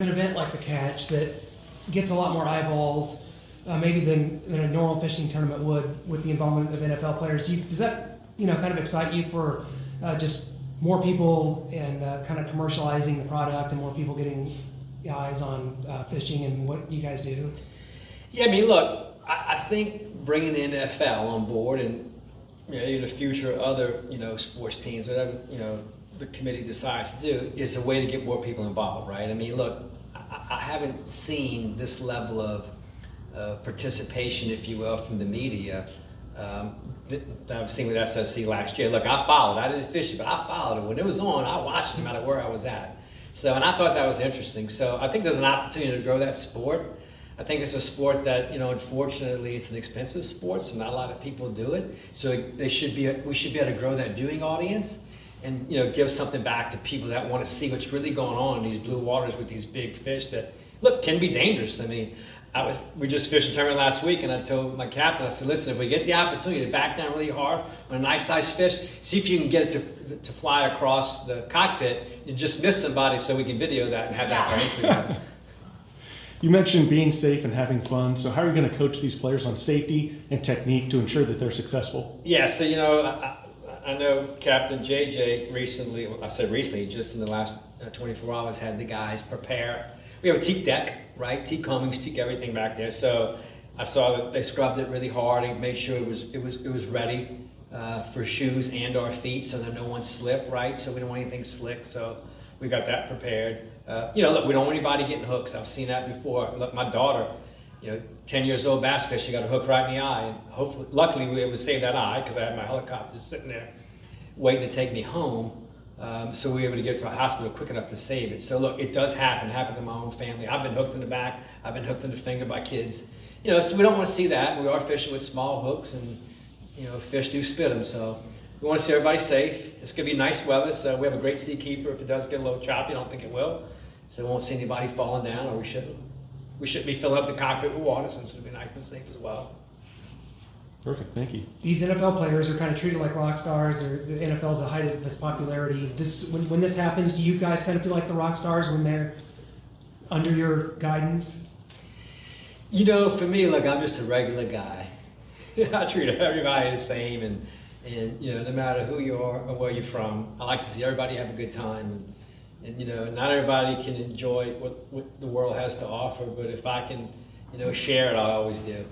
An event like the catch that gets a lot more eyeballs maybe than a normal fishing tournament would with the involvement of NFL players. Does that kind of excite you for just more people and kind of commercializing the product and more people getting eyes on fishing and what you guys do? Yeah, I mean, look, I think bringing the NFL on board and in the future other sports teams, whatever the committee decides to do, is a way to get more people involved, right? I mean, look, I haven't seen this level of participation, if you will, from the media that I've seen with SFC last year. Look, I followed. I didn't fish it, but I followed it. When it was on, I watched it no matter where I was at. So, and I thought that was interesting. So I think there's an opportunity to grow that sport. I think it's a sport that, unfortunately, it's an expensive sport, so not a lot of people do it. So we should be able to grow that viewing audience and give something back to people that want to see what's really going on in these blue waters with these big fish that, look, can be dangerous. I mean, we just fished a tournament last week, and I told my captain, I said, listen, if we get the opportunity to back down really hard on a nice sized fish, see if you can get it to fly across the cockpit and just miss somebody so we can video that and have that for Instagram. You mentioned being safe and having fun, so how are you going to coach these players on safety and technique to ensure that they're successful? Yeah, so I know Captain JJ recently, I said recently, just in the last 24 hours, had the guys prepare. We have a teak deck, right? Teak combings, teak everything back there. So I saw that they scrubbed it really hard and made sure it was ready for shoes and our feet so that no one slip, right? So we don't want anything slick. So we got that prepared. Look, we don't want anybody getting hooks. I've seen that before. Look, my daughter, 10 years old bass fishing, got a hook right in the eye. And luckily, we were able to save that eye because I had my helicopter sitting there waiting to take me home. So we were able to get to a hospital quick enough to save it. So look, it does happen. It happened to my own family. I've been hooked in the back. I've been hooked in the finger by kids. So we don't want to see that. We are fishing with small hooks, and fish do spit them. So we want to see everybody safe. It's going to be nice weather, so we have a great seakeeper. If it does get a little choppy, I don't think it will. So we won't see anybody falling down, or we shouldn't. We shouldn't be filling up the cockpit with water, since it'll be nice and safe as well. Perfect, thank you. These NFL players are kind of treated like rock stars. The NFL's the height of its popularity. When this happens, do you guys kind of feel like the rock stars when they're under your guidance? For me, look, I'm just a regular guy. I treat everybody the same, and no matter who you are or where you're from, I like to see everybody have a good time. And not everybody can enjoy what the world has to offer, but if I can, share it, I always do.